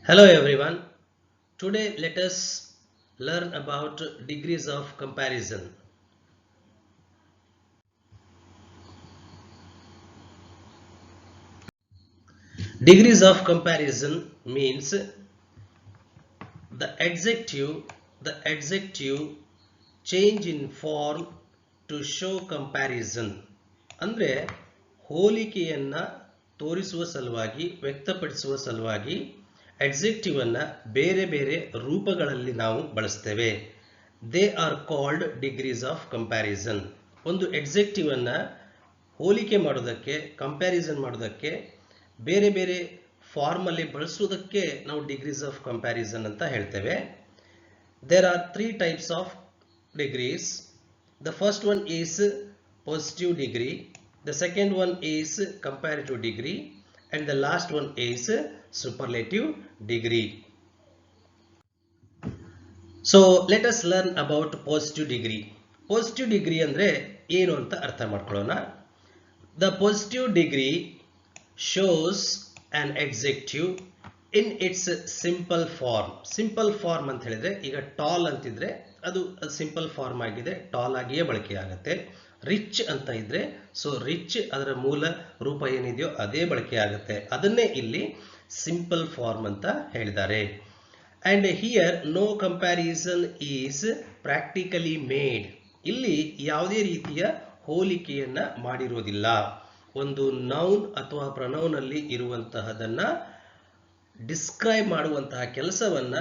Hello everyone. Today let us learn about degrees of comparison. Degrees of comparison means the adjective change in form to show comparison. ಅಂದ್ರೆ ಹೋಲಿಕೆಯನ್ನ ತೋರಿಸುವ ಸಲುವಾಗಿ ವ್ಯಕ್ತಪಡಿಸುವ ಸಲುವಾಗಿ adjective ಅನ್ನ ಬೇರೆ ಬೇರೆ ರೂಪಗಳಲ್ಲಿ ನಾವು ಬಳಸ್ತೇವೆ. They are called degrees of comparison. ಒಂದು adjective ಅನ್ನ ಹೋಲಿಕೆ ಮಾಡೋದಕ್ಕೆ ಕಂಪ್ಯಾರಿಸನ್ ಮಾಡೋದಕ್ಕೆ ಬೇರೆ ಬೇರೆ ಫಾರ್ಮ್ ಅಲ್ಲಿ ಬಳಸುವುದಕ್ಕೆ ನಾವು ಡಿಗ್ರೀಸ್ ಆಫ್ ಕಂಪ್ಯಾರಿಸನ್ ಅಂತ ಹೇಳ್ತೇವೆ. There are 3 types of degrees. The first one is positive degree, the second one is comparative degree, and the last one is superlative degree. So let us learn about positive degree. Positive degree ಅಂದ್ರೆ ಏನು ಅಂತ ಅರ್ಥ ಮಾಡ್ಕೊಳ್ಳೋಣ. The positive degree shows an adjective in its simple form. Simple form ಅಂತ ಹೇಳಿದ್ರೆ ಈಗ tall ಅಂತಿದ್ರೆ ಅದು ಸಿಂಪಲ್ ಫಾರ್ಮ್ ಆಗಿದೆ, ಟಾಲ್ ಆಗಿಯೇ ಬಳಕೆ ಆಗುತ್ತೆ. ರಿಚ್ ಅಂತ ಇದ್ರೆ ಸೊ ರಿಚ್ ಅದರ ಮೂಲ ರೂಪ ಏನಿದೆಯೋ ಅದೇ ಬಳಕೆ ಆಗುತ್ತೆ. ಅದನ್ನೇ ಇಲ್ಲಿ ಸಿಂಪಲ್ ಫಾರ್ಮ್ ಅಂತ ಹೇಳಿದ್ದಾರೆ. And here no comparison is practically made. ಇಲ್ಲಿ ಯಾವುದೇ ರೀತಿಯ ಹೋಲಿಕೆಯನ್ನ ಮಾಡಿರೋದಿಲ್ಲ. ಒಂದು ನೌನ್ ಅಥವಾ ಪ್ರನೌನ್ ಅಲ್ಲಿ ಇರುವಂತಹದನ್ನ ಡಿಸ್ಕ್ರೈಬ್ ಮಾಡುವಂತಹ ಕೆಲಸವನ್ನ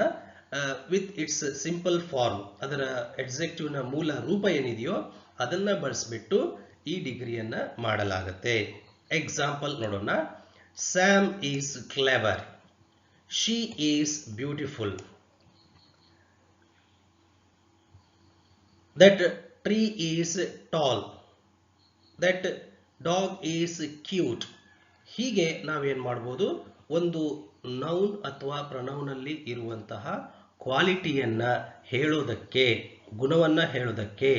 ವಿತ್ ಇಟ್ಸ್ ಸಿಂಪಲ್ ಫಾರ್ಮ್, ಅದರ adjective ನ ಮೂಲ ರೂಪ ಏನಿದೆಯೋ ಅದನ್ನ ಬಳಸಿಬಿಟ್ಟು ಈ ಡಿಗ್ರಿಯನ್ನ ಮಾಡಲಾಗುತ್ತೆ. ಎಕ್ಸಾಂಪಲ್ ನೋಡೋಣ. Sam is clever, she is beautiful, that tree is tall, that dog is cute. ಹೀಗೆ ನಾವೇನ್ ಮಾಡ್ಬೋದು, ಒಂದು ನೌನ್ ಅಥವಾ ಪ್ರನೌನ್ ಅಲ್ಲಿ ಇರುವಂತಹ ಕ್ವಾಲಿಟಿಯನ್ನ ಹೇಳೋದಕ್ಕೆ, ಗುಣವನ್ನ ಹೇಳೋದಕ್ಕೆ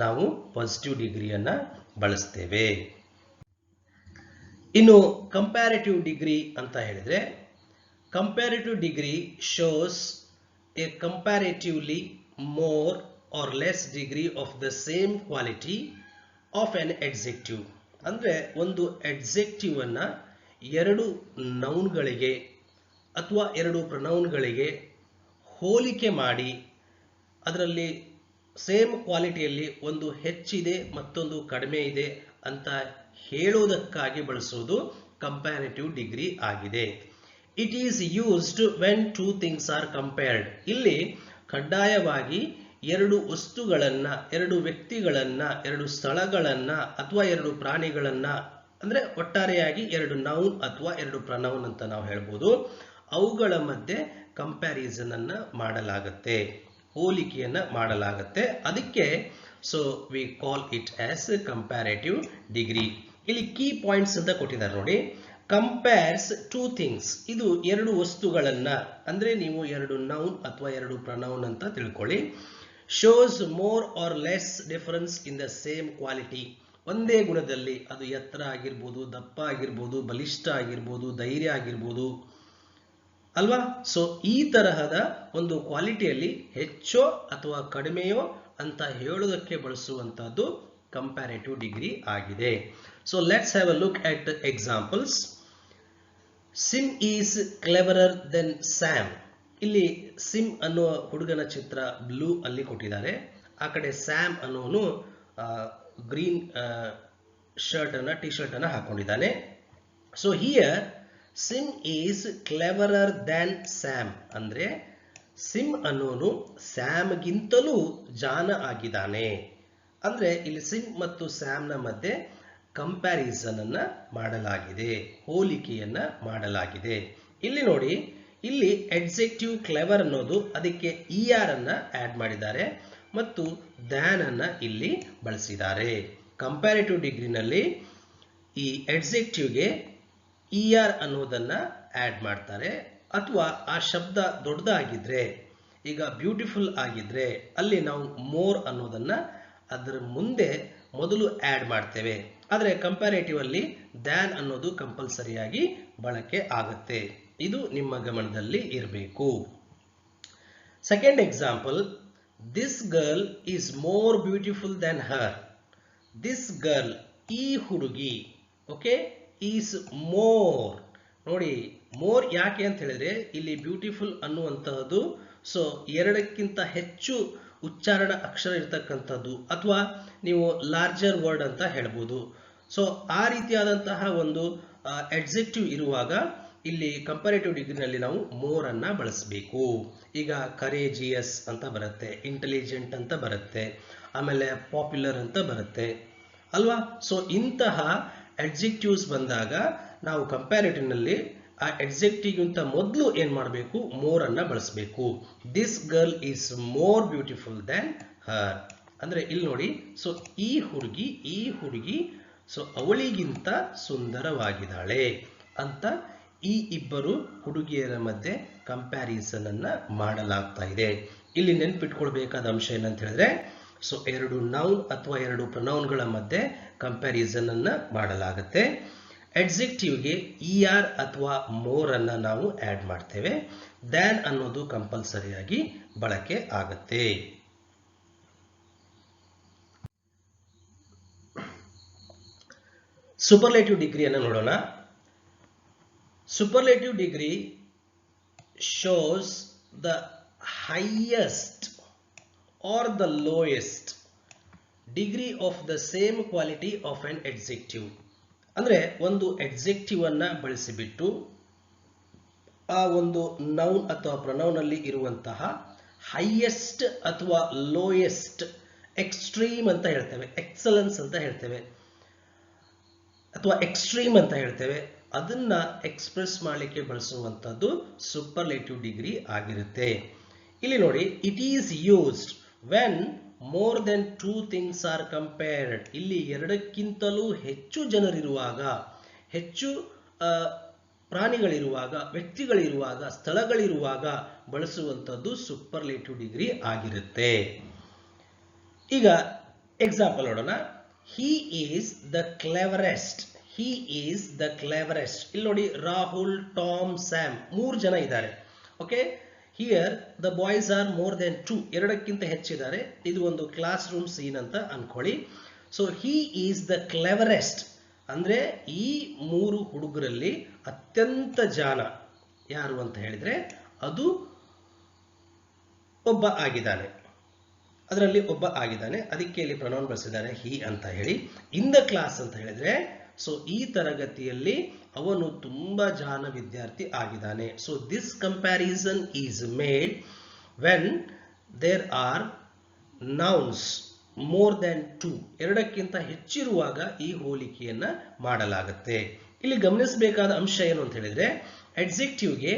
ನಾವು ಪಾಸಿಟಿವ್ ಡಿಗ್ರಿಯನ್ನ ಬಳಸ್ತೇವೆ. ಇನ್ನು ಕಂಪ್ಯಾರಿಟಿವ್ ಡಿಗ್ರಿ ಅಂತ ಹೇಳಿದ್ರೆ, comparative degree shows A comparatively more or less degree of the same quality of N adjective. ಅಂದ್ರೆ ಒಂದು adjective ಅನ್ನ ಎರಡು ನೌನ್ಗಳಿಗೆ ಅಥವಾ ಎರಡು ಪ್ರನೌನ್ಗಳಿಗೆ ಹೋಲಿಕೆ ಮಾಡಿ ಅದರಲ್ಲಿ ಸೇಮ್ ಕ್ವಾಲಿಟಿಯಲ್ಲಿ ಒಂದು ಹೆಚ್ಚಿದೆ ಮತ್ತೊಂದು ಕಡಿಮೆ ಇದೆ ಅಂತ ಹೇಳೋದಕ್ಕಾಗಿ ಬಳಸೋದು ಕಂಪ್ಯಾರಿಟಿವ್ ಡಿಗ್ರಿ ಆಗಿದೆ. It is used when two things are compared. ಇಲ್ಲಿ ಕಡ್ಡಾಯವಾಗಿ ಎರಡು ವಸ್ತುಗಳನ್ನ, ಎರಡು ವ್ಯಕ್ತಿಗಳನ್ನ, ಎರಡು ಸ್ಥಳಗಳನ್ನ ಅಥವಾ ಎರಡು ಪ್ರಾಣಿಗಳನ್ನ, ಅಂದ್ರೆ ಒಟ್ಟಾರೆಯಾಗಿ ಎರಡು ನೌನ್ ಅಥವಾ ಎರಡು ಪ್ರನೌನ್ ಅಂತ ನಾವು ಹೇಳ್ಬೋದು, ಅವುಗಳ ಮಧ್ಯೆ ಕಂಪ್ಯಾರಿಸನ್ ಅನ್ನ ಮಾಡಲಾಗುತ್ತೆ, ಹೋಲಿಕೆಯನ್ನ ಮಾಡಲಾಗುತ್ತೆ. ಅದಕ್ಕೆ so we call it as comparative degree. ಇಲ್ಲಿ ಕೀ ಪಾಯಿಂಟ್ಸ್ ಅಂತ ಕೊಟ್ಟಿದ್ದಾರೆ ನೋಡಿ. ಕಂಪೇರ್ಸ್ ಟೂ ಥಿಂಗ್ಸ್, ಇದು ಎರಡು ವಸ್ತುಗಳನ್ನ, ಅಂದ್ರೆ ನೀವು ಎರಡು ನೌನ್ ಅಥವಾ ಎರಡು ಪ್ರನೌನ್ ಅಂತ ತಿಳ್ಕೊಳ್ಳಿ. Shows more or less difference in the same quality. ಒಂದೇ ಗುಣದಲ್ಲಿ, ಅದು ಎತ್ತರ ಆಗಿರ್ಬೋದು, ದಪ್ಪ ಆಗಿರ್ಬೋದು, ಬಲಿಷ್ಠ ಆಗಿರ್ಬೋದು, ಧೈರ್ಯ ಆಗಿರ್ಬೋದು ಅಲ್ವಾ. ಸೊ ಈ ತರಹದ ಒಂದು ಕ್ವಾಲಿಟಿಯಲ್ಲಿ ಹೆಚ್ಚೋ ಅಥವಾ ಕಡಿಮೆಯೋ ಅಂತ ಹೇಳೋದಕ್ಕೆ ಬಳಸುವಂತಹದ್ದು ಕಂಪ್ಯಾರಿಟಿವ್ ಡಿಗ್ರಿ ಆಗಿದೆ. So let's have a look at examples. Sim is cleverer than Sam. ಇಲ್ಲಿ ಸಿಮ್ ಅನ್ನುವ ಹುಡುಗನ ಚಿತ್ರ ಬ್ಲೂ ಅಲ್ಲಿ ಕೊಟ್ಟಿದ್ದಾರೆ. ಆ ಕಡೆ ಸ್ಯಾಮ್ ಅನ್ನೋನು ಗ್ರೀನ್ ಶರ್ಟ್ ಅನ್ನ, ಟಿ ಶರ್ಟ್ ಅನ್ನ ಹಾಕೊಂಡಿದ್ದಾನೆ. So here Sim is cleverer than Sam ಅಂದ್ರೆ ಸಿಮ್ ಅನ್ನೋನು ಸ್ಯಾಮ್ಗಿಂತಲೂ ಜಾಣ ಆಗಿದ್ದಾನೆ. ಅಂದ್ರೆ ಇಲ್ಲಿ ಸಿಮ್ ಮತ್ತು ಸ್ಯಾಮ್ನ ಮಧ್ಯೆ ಕಂಪ್ಯಾರಿಸನ್ ಅನ್ನ ಮಾಡಲಾಗಿದೆ, ಹೋಲಿಕೆಯನ್ನ ಮಾಡಲಾಗಿದೆ. ಇಲ್ಲಿ ನೋಡಿ, ಇಲ್ಲಿ adjective ಕ್ಲೆವರ್ ಅನ್ನೋದು ಅದಕ್ಕೆ ER ಅನ್ನ ಆಡ್ ಮಾಡಿದ್ದಾರೆ ಮತ್ತು ದ್ಯಾನ್ ಅನ್ನ ಇಲ್ಲಿ ಬಳಸಿದ್ದಾರೆ. ಕಂಪ್ಯಾರಿಟಿವ್ ಡಿಗ್ರಿನಲ್ಲಿ ಈ adjectiveಗೆ ER ಅನ್ನೋದನ್ನ ಆಡ್ ಮಾಡ್ತಾರೆ, ಅಥವಾ ಆ ಶಬ್ದ ದೊಡ್ಡದಾಗಿದ್ರೆ, ಈಗ ಬ್ಯೂಟಿಫುಲ್ ಆಗಿದ್ರೆ ಅಲ್ಲಿ ನಾವು ಮೋರ್ ಅನ್ನೋದನ್ನ ಅದರ ಮುಂದೆ ಮೊದಲು ಆಡ್ ಮಾಡ್ತೇವೆ. ಆದರೆ ಕಂಪ್ಯಾರಿಟಿವ್ ಅಲ್ಲಿ ದ್ಯಾನ್ ಅನ್ನೋದು ಕಂಪಲ್ಸರಿಯಾಗಿ ಬಳಕೆ ಆಗುತ್ತೆ. ಇದು ನಿಮ್ಮ ಗಮನದಲ್ಲಿ ಇರಬೇಕು. Second example, this girl is more beautiful than her. This girl, ಈ ಹುಡುಗಿ, ಓಕೆ, ಈಸ್ ಮೋರ್. ನೋಡಿ, ಮೋರ್ ಯಾಕೆ ಅಂತ ಹೇಳಿದ್ರೆ ಇಲ್ಲಿ ಬ್ಯೂಟಿಫುಲ್ ಅನ್ನುವಂತಹದ್ದು ಸೊ ಎರಡಕ್ಕಿಂತ ಹೆಚ್ಚು ಉಚ್ಚಾರಣ ಅಕ್ಷರ ಇರ್ತಕ್ಕಂಥದ್ದು, ಅಥವಾ ನೀವು ಲಾರ್ಜರ್ ವರ್ಡ್ ಅಂತ ಹೇಳ್ಬೋದು. ಸೊ ಆ ರೀತಿಯಾದಂತಹ ಒಂದು ಅಡ್ಜೆಕ್ಟಿವ್ ಇರುವಾಗ ಇಲ್ಲಿ ಕಂಪ್ಯಾರೇಟಿವ್ ಡಿಗ್ರಿನಲ್ಲಿ ನಾವು ಮೋರ್ ಅನ್ನ ಬಳಸಬೇಕು. ಈಗ ಕರೇಜಿಯಸ್ ಅಂತ ಬರುತ್ತೆ, ಇಂಟೆಲಿಜೆಂಟ್ ಅಂತ ಬರುತ್ತೆ, ಆಮೇಲೆ ಪಾಪ್ಯುಲರ್ ಅಂತ ಬರುತ್ತೆ ಅಲ್ವಾ. ಸೊ ಇಂತಹ ಅಡ್ಜೆಕ್ಟಿವ್ಸ್ ಬಂದಾಗ ನಾವು ಕಂಪ್ಯಾರೇಟಿವ್ ನಲ್ಲಿ ಆ ಅಡ್ಜೆಕ್ಟಿವ್ಗಿಂತ ಮೊದಲು ಏನ್ ಮಾಡಬೇಕು, ಮೋರ್ ಅನ್ನ ಬಳಸಬೇಕು. This girl is more beautiful than her. ಅಂದ್ರೆ ಇಲ್ಲಿ ನೋಡಿ, ಸೊ ಈ ಹುಡುಗಿ ಸೊ ಅವಳಿಗಿಂತ ಸುಂದರವಾಗಿದ್ದಾಳೆ ಅಂತ ಈ ಇಬ್ಬರು ಹುಡುಗಿಯರ ಮಧ್ಯೆ ಕಂಪ್ಯಾರಿಸನ್ ಅನ್ನ ಮಾಡಲಾಗ್ತಾ ಇದೆ. ಇಲ್ಲಿ ನೆನ್ಪಿಟ್ಕೊಳ್ಬೇಕಾದ ಅಂಶ ಏನಂತ ಹೇಳಿದ್ರೆ, ಸೊ ಎರಡು ನೌನ್ ಅಥವಾ ಎರಡು ಪ್ರೊನೌನ್ಗಳ ಮಧ್ಯೆ ಕಂಪ್ಯಾರಿಸನ್ ಅನ್ನ ಮಾಡಲಾಗುತ್ತೆ. ಅಡ್ಜೆಕ್ಟಿವ್ಗೆ ER ಅಥವಾ ಮೋರ್ ಅನ್ನ ನಾವು ಆಡ್ ಮಾಡ್ತೇವೆ. ದ್ಯಾನ್ ಅನ್ನೋದು ಕಂಪಲ್ಸರಿಯಾಗಿ ಬಳಕೆ ಆಗುತ್ತೆ. ಸೂಪರ್ಲೇಟಿವ್ ಡಿಗ್ರಿಯನ್ನು ನೋಡೋಣ. Superlative degree shows the highest or the lowest degree of the same quality of an adjective. ಅಂದ್ರೆ ಒಂದು adjective ಅನ್ನ ಬಳಸಿಬಿಟ್ಟು ಆ ಒಂದು ನೌನ್ ಅಥವಾ ಪ್ರೊನೌನ್ ಅಲ್ಲಿ ಇರುವಂತಹ ಹೈಯೆಸ್ಟ್ ಅಥವಾ ಲೋಯೆಸ್ಟ್, ಎಕ್ಸ್ಟ್ರೀಮ್ ಅಂತ ಹೇಳ್ತೇವೆ, ಎಕ್ಸಲೆನ್ಸ್ ಅಂತ ಹೇಳ್ತೇವೆ, ಅಥವಾ ಎಕ್ಸ್ಟ್ರೀಮ್ ಅಂತ ಹೇಳ್ತೇವೆ, ಅದನ್ನ ಎಕ್ಸ್ಪ್ರೆಸ್ ಮಾಡಲಿಕ್ಕೆ ಬಳಸುವಂತದ್ದು ಸೂಪರ್ಲೇಟಿವ್ ಡಿಗ್ರಿ ಆಗಿರುತ್ತೆ. ಇಲ್ಲಿ ನೋಡಿ, it is used when more than 2 things are compared. ಇಲ್ಲಿ ಎರಡಕ್ಕಿಂತಲೂ ಹೆಚ್ಚು ಜನರಿರುವಾಗ, ಹೆಚ್ಚು ಪ್ರಾಣಿಗಳಿರುವಾಗ, ವ್ಯಕ್ತಿಗಳಿರುವಾಗ, ಸ್ಥಳಗಳಿರುವಾಗ ಬಳಸುವಂತದ್ದು ಸೂಪರ್ಲೇಟಿವ್ ಡಿಗ್ರಿ ಆಗಿರುತ್ತೆ. ಈಗ ಎಕ್ಸಾಂಪಲ್ ನೋಡೋಣ. He is the ಕ್ಲೆವರೆಸ್ಟ್. He is the cleverest. ಇಲ್ಲಿ ನೋಡಿ, ರಾಹುಲ್, ಟಾಮ್, ಸ್ಯಾಮ್ 3 ಜನ ಇದ್ದಾರೆ. Okay, here the boys are more than 2, ಎರಡಕ್ಕಿಂತ ಹೆಚ್ಚಿದ್ದಾರೆ. ಇದು ಒಂದು ಕ್ಲಾಸ್ ರೂಮ್ ಸೀನ್ ಅಂತ ಅನ್ಕೊಳ್ಳಿ. So he is the cleverest ಅಂದ್ರೆ ಈ 3 ಹುಡುಗರಲ್ಲಿ ಅತ್ಯಂತ ಜಾಣ ಯಾರು ಅಂತ ಹೇಳಿದ್ರೆ ಅದು ಒಬ್ಬ ಆಗಿದ್ದಾನೆ, ಅದರಲ್ಲಿ ಒಬ್ಬ ಆಗಿದ್ದಾನೆ. ಅದಕ್ಕೆ ಇಲ್ಲಿ ಪ್ರೊನೌನ್ ಬಳಸಿದ್ದಾರೆ ಹಿ ಅಂತ ಹೇಳಿ. ಇನ್ ದ ಕ್ಲಾಸ್ ಅಂತ ಹೇಳಿದ್ರೆ ಸೊ ಈ ತರಗತಿಯಲ್ಲಿ ಅವನು ತುಂಬಾ ಜಾಣ ವಿದ್ಯಾರ್ಥಿ ಆಗಿದ್ದಾನೆ. So this comparison is made when there are nouns more than 2, ಎರಡಕ್ಕಿಂತ ಹೆಚ್ಚಿರುವಾಗ ಈ ಹೋಲಿಕೆಯನ್ನ ಮಾಡಲಾಗುತ್ತೆ. ಇಲ್ಲಿ ಗಮನಿಸಬೇಕಾದ ಅಂಶ ಏನು ಅಂತ ಹೇಳಿದ್ರೆ, ಅಡ್ಜೆಕ್ಟಿವ್ಗೆ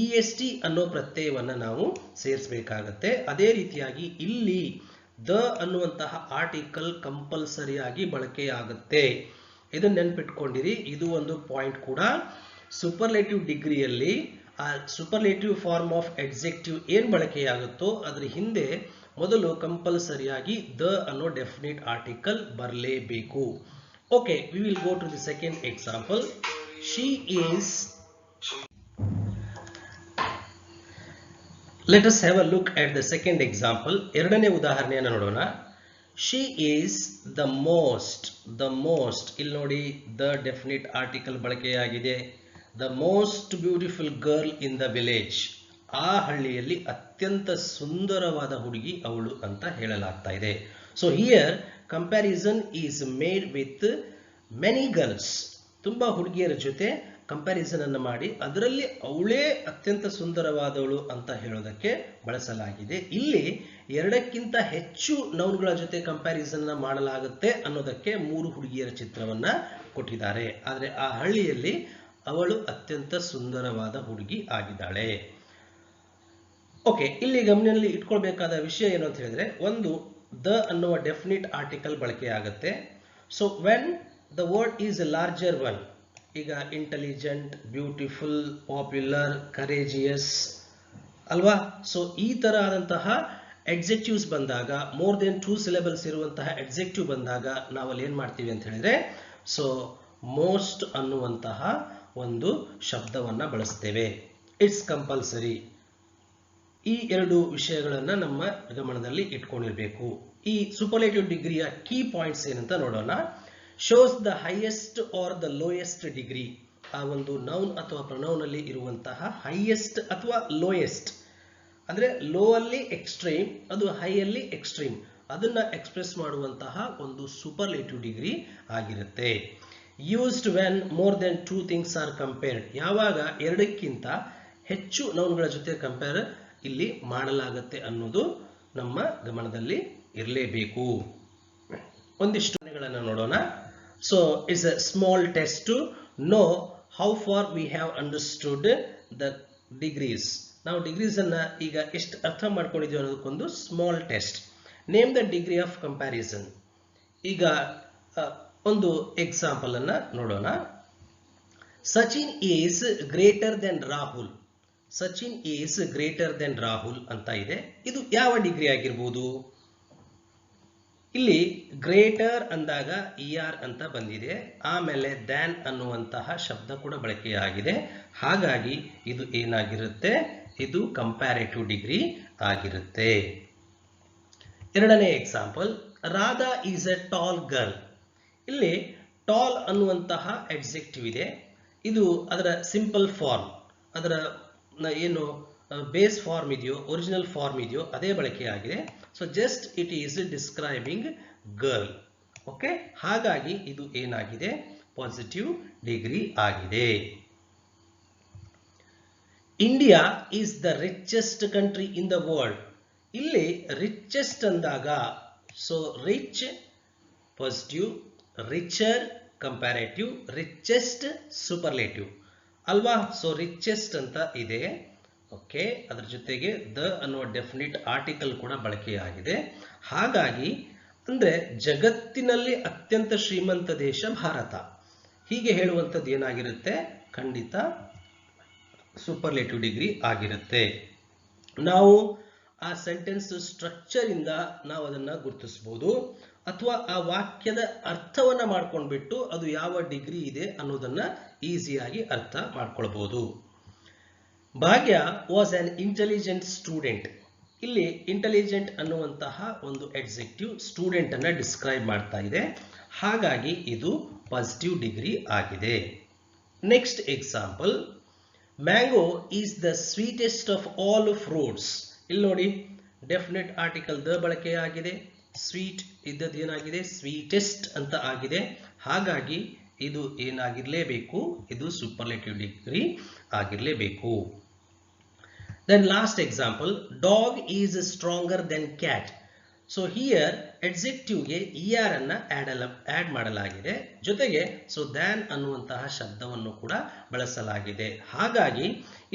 EST ಅನ್ನೋ ಪ್ರತ್ಯಯವನ್ನ ನಾವು ಸೇರಿಸಬೇಕಾಗತ್ತೆ. ಅದೇ ರೀತಿಯಾಗಿ ಇಲ್ಲಿ ದ ಅನ್ನುವಂತಹ ಆರ್ಟಿಕಲ್ ಕಂಪಲ್ಸರಿಯಾಗಿ ಬಳಕೆಯಾಗುತ್ತೆ. ಇದನ್ನ ನೆನ್ಪಿಟ್ಕೊಂಡಿರಿ, ಇದು ಒಂದು ಪಾಯಿಂಟ್ ಕೂಡ. ಸೂಪರ್ಲೇಟಿವ್ ಡಿಗ್ರಿಯಲ್ಲಿ ಆ ಸೂಪರ್ಲೇಟಿವ್ ಫಾರ್ಮ್ ಆಫ್ ಅಡ್ಜೆಕ್ಟಿವ್ ಏನ್ ಬಳಕೆಯಾಗುತ್ತೋ ಅದ್ರ ಹಿಂದೆ ಮೊದಲು ಕಂಪಲ್ಸರಿಯಾಗಿ ದ ಅನ್ನೋ ಡೆಫಿನಿಟ್ ಆರ್ಟಿಕಲ್ ಬರಲೇಬೇಕು. Okay, we will go to the second example. She is, let us have a look at the second example. ಎರಡನೇ ಉದಾಹರಣೆಯನ್ನು ನೋಡೋಣ. She is the most. ಇಲ್ಲಿ ನೋಡಿ, ದ ಡೆಫಿನಿಟ್ ಆರ್ಟಿಕಲ್ ಬಳಕೆಯಾಗಿದೆ. The most beautiful girl in the village. ಆ ಹಳ್ಳಿಯಲ್ಲಿ ಅತ್ಯಂತ ಸುಂದರವಾದ ಹುಡುಗಿ ಅವಳು ಅಂತ ಹೇಳಲಾಗ್ತಾ ಇದೆ. So here comparison is made with many girls. ತುಂಬಾ ಹುಡುಗಿಯರ ಜೊತೆ ಕಂಪ್ಯಾರಿಸನ್ ಅನ್ನು ಮಾಡಿ ಅದರಲ್ಲಿ ಅವಳೇ ಅತ್ಯಂತ ಸುಂದರವಾದವಳು ಅಂತ ಹೇಳೋದಕ್ಕೆ ಬಳಸಲಾಗಿದೆ. ಇಲ್ಲಿ ಎರಡಕ್ಕಿಂತ ಹೆಚ್ಚು ನೌನ್ಗಳ ಜೊತೆ ಕಂಪ್ಯಾರಿಸನ್ ಮಾಡಲಾಗುತ್ತೆ ಅನ್ನೋದಕ್ಕೆ 3 ಹುಡುಗಿಯರ ಚಿತ್ರವನ್ನ ಕೊಟ್ಟಿದ್ದಾರೆ. ಆದರೆ ಆ ಹಳ್ಳಿಯಲ್ಲಿ ಅವಳು ಅತ್ಯಂತ ಸುಂದರವಾದ ಹುಡುಗಿ ಆಗಿದ್ದಾಳೆ. ಓಕೆ, ಇಲ್ಲಿ ಗಮನದಲ್ಲಿ ಇಟ್ಕೊಳ್ಬೇಕಾದ ವಿಷಯ ಏನು ಅಂತ ಹೇಳಿದ್ರೆ, ಒಂದು ದ ಅನ್ನುವ ಡೆಫಿನಿಟ್ ಆರ್ಟಿಕಲ್ ಬಳಕೆಯಾಗುತ್ತೆ. So when the word is a larger one, ಈಗ ಇಂಟೆಲಿಜೆಂಟ್, ಬ್ಯೂಟಿಫುಲ್, ಪಾಪ್ಯುಲರ್, ಕರೇಜಿಯಸ್ ಅಲ್ವಾ. ಸೊ ಈ ತರ ಆದಂತಹ ಎಡ್ಜೆಕ್ಟಿವ್ಸ್ ಬಂದಾಗ, ಮೋರ್ ದೆನ್ 2 ಸಿಲೆಬಲ್ಸ್ ಇರುವಂತಹ ಎಡ್ಜೆಕ್ಟಿವ್ ಬಂದಾಗ ನಾವಲ್ಲಿ ಏನ್ ಮಾಡ್ತೀವಿ ಅಂತ ಹೇಳಿದ್ರೆ, ಸೊ ಮೋಸ್ಟ್ ಅನ್ನುವಂತಹ ಒಂದು ಶಬ್ದವನ್ನು ಬಳಸ್ತೇವೆ. It's compulsory. ಈ ಎರಡು ವಿಷಯಗಳನ್ನು ನಮ್ಮ ಗಮನದಲ್ಲಿ ಇಟ್ಕೊಂಡಿರಬೇಕು. ಈ ಸೂಪರ್ಲೇಟಿವ್ ಡಿಗ್ರಿಯ ಕೀ ಪಾಯಿಂಟ್ಸ್ ಏನಂತ ನೋಡೋಣ. Shows the highest are the lowest degree. ಆ ಒಂದು ನೌನ್ ಅಥವಾ ಪ್ರೊನೌನ್ ಅಲ್ಲಿ ಇರುವಂತಹ ಹೈಯೆಸ್ಟ್ ಅಥವಾ ಲೋಯೆಸ್ಟ್, ಅಂದ್ರೆ ಲೋ ಅಲ್ಲಿ ಎಕ್ಸ್ಟ್ರೀಮ್, ಅದು ಹೈ ಅಲ್ಲಿ ಎಕ್ಸ್ಟ್ರೀಮ್, ಅದನ್ನ ಎಕ್ಸ್ಪ್ರೆಸ್ ಮಾಡುವಂತಹ ಒಂದು ಸೂಪರ್ಲೇಟಿವ್ ಡಿಗ್ರಿ ಆಗಿರುತ್ತೆ. Used when more than 2 things are compared. ಯಾವಾಗ ಎರಡಕ್ಕಿಂತ ಹೆಚ್ಚು ನೌನ್ಗಳ ಜೊತೆ ಕಂಪೇರ್ ಇಲ್ಲಿ ಮಾಡಲಾಗುತ್ತೆ ಅನ್ನೋದು ನಮ್ಮ ಗಮನದಲ್ಲಿ ಇರಲೇಬೇಕು. ಒಂದಿಷ್ಟು ನೋಡೋಣ. So it's a small test to know how far we have understood the degrees. ನಾವು ಡಿಗ್ರೀಸ್ ಅನ್ನ ಈಗ ಎಷ್ಟು ಅರ್ಥ ಮಾಡ್ಕೊಂಡಿದ್ದೀವಿ ಅನ್ನೋದಕ್ಕೊಂದು small test. Name the degree of comparison. ಈಗ ಒಂದು ಎಕ್ಸಾಂಪಲ್ ಅನ್ನ ನೋಡೋಣ. Sachin is greater than Rahul. Sachin is greater than Rahul ಅಂತ ಇದೆ. ಇದು ಯಾವ ಡಿಗ್ರಿ ಆಗಿರ್ಬೋದು? ಇಲ್ಲಿ ಗ್ರೇಟರ್ ಅಂದಾಗ ER ಅಂತ ಬಂದಿದೆ, ಆಮೇಲೆ ದ್ಯಾನ್ ಅನ್ನುವಂತಹ ಶಬ್ದ ಕೂಡ ಬಳಕೆಯಾಗಿದೆ. ಹಾಗಾಗಿ ಇದು ಏನಾಗಿರುತ್ತೆ? ಇದು ಕಂಪ್ಯಾರೇಟಿವ್ ಡಿಗ್ರಿ ಆಗಿರುತ್ತೆ. ಎರಡನೇ example, Radha is A tall girl. ಇಲ್ಲಿ ಟಾಲ್ ಅನ್ನುವಂತಹ ಅಡ್ಜೆಕ್ಟಿವ್ ಇದೆ. ಇದು ಅದರ ಸಿಂಪಲ್ ಫಾರ್ಮ್, ಅದರ ಏನು ಬೇಸ್ ಫಾರ್ಮ್ ಇದೆಯೋ, ಒರಿಜಿನಲ್ ಫಾರ್ಮ್ ಇದೆಯೋ ಅದೇ ಬಳಕೆಯಾಗಿದೆ. So just it is describing girl. Okay, ಹಾಗಾಗಿ ಇದು ಏನಾಗಿದೆ? ಪಾಸಿಟಿವ್ ಡಿಗ್ರಿ ಆಗಿದೆ. India is the richest country in the world. ಇಲ್ಲಿ ರಿಚೆಸ್ಟ್ ಅಂದಾಗ so rich positive, richer comparative, richest superlative ಅಲ್ವಾ? ಸೊ ರಿಚೆಸ್ಟ್ ಅಂತ ಇದೆ. ಓಕೆ, ಅದರ ಜೊತೆಗೆ ದ ಅನ್ನುವ ಡೆಫಿನಿಟ್ ಆರ್ಟಿಕಲ್ ಕೂಡ ಬಳಕೆಯಾಗಿದೆ. ಹಾಗಾಗಿ ಅಂದ್ರೆ ಜಗತ್ತಿನಲ್ಲಿ ಅತ್ಯಂತ ಶ್ರೀಮಂತ ದೇಶ ಭಾರತ, ಹೀಗೆ ಹೇಳುವಂಥದ್ದು ಏನಾಗಿರುತ್ತೆ? ಖಂಡಿತ ಸೂಪರ್ಲೇಟಿವ್ ಡಿಗ್ರಿ ಆಗಿರುತ್ತೆ. ನಾವು ಆ ಸೆಂಟೆನ್ಸ್ ಸ್ಟ್ರಕ್ಚರ್ ಇಂದ ನಾವು ಅದನ್ನ ಗುರುತಿಸಬಹುದು, ಅಥವಾ ಆ ವಾಕ್ಯದ ಅರ್ಥವನ್ನ ಮಾಡ್ಕೊಂಡ್ಬಿಟ್ಟು ಅದು ಯಾವ ಡಿಗ್ರಿ ಇದೆ ಅನ್ನೋದನ್ನ ಈಸಿಯಾಗಿ ಅರ್ಥ ಮಾಡ್ಕೊಳ್ಬಹುದು. ಭಾಗ್ಯ ವಾಸ್ ಆನ್ ಇಂಟೆಲಿಜೆಂಟ್ ಸ್ಟೂಡೆಂಟ್. ಇಲ್ಲಿ ಇಂಟೆಲಿಜೆಂಟ್ ಅನ್ನುವಂತಹ ಒಂದು ಅಡ್ಜೆಕ್ಟಿವ್ ಸ್ಟೂಡೆಂಟ್ ಅನ್ನ ಡಿಸ್ಕ್ರೈಬ್ ಮಾಡ್ತಾ ಇದೆ. ಹಾಗಾಗಿ ಇದು ಪಾಸಿಟಿವ್ ಡಿಗ್ರಿ ಆಗಿದೆ. Next example, mango is the sweetest of all fruits. ಇಲ್ಲಿ ನೋಡಿ, ಡೆಫಿನೆಟ್ ಆರ್ಟಿಕಲ್ ದ ಬಳಕೆಯಾಗಿದೆ, ಸ್ವೀಟ್ ಇದ್ದದ್ದು ಏನಾಗಿದೆ? ಸ್ವೀಟೆಸ್ಟ್ ಅಂತ ಆಗಿದೆ. ಹಾಗಾಗಿ ಇದು ಏನಾಗಿರ್ಲೇಬೇಕು? ಇದು ಸೂಪರ್ಲೇಟಿವ್ ಡಿಗ್ರಿ ಆಗಿರ್ಲೇಬೇಕು. Then last example, dog is stronger than cat. So here adjective ಗೆ ER ಅನ್ನ ಆಡ್ ಮಾಡಲಾಗಿದೆ, ಜೊತೆಗೆ so than ಅನ್ನುವಂತಹ ಶಬ್ದವನ್ನು ಕೂಡ ಬಳಸಲಾಗಿದೆ. ಹಾಗಾಗಿ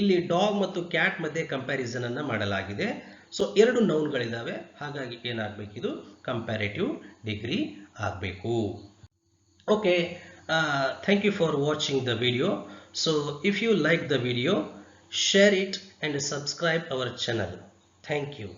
ಇಲ್ಲಿ ಡಾಗ್ ಮತ್ತು ಕ್ಯಾಟ್ ಮಧ್ಯೆ ಕಂಪ್ಯಾರಿಸನ್ ಅನ್ನ ಮಾಡಲಾಗಿದೆ. ಸೊ ಎರಡು ನೌನ್ಗಳಿದಾವೆ, ಹಾಗಾಗಿ ಏನಾಗಬೇಕು? ಇದು ಕಂಪ್ಯಾರೇಟಿವ್ ಡಿಗ್ರಿ ಆಗಬೇಕು. Okay, thank you for watching the video. So if you like the video, share it and subscribe our channel. Thank you.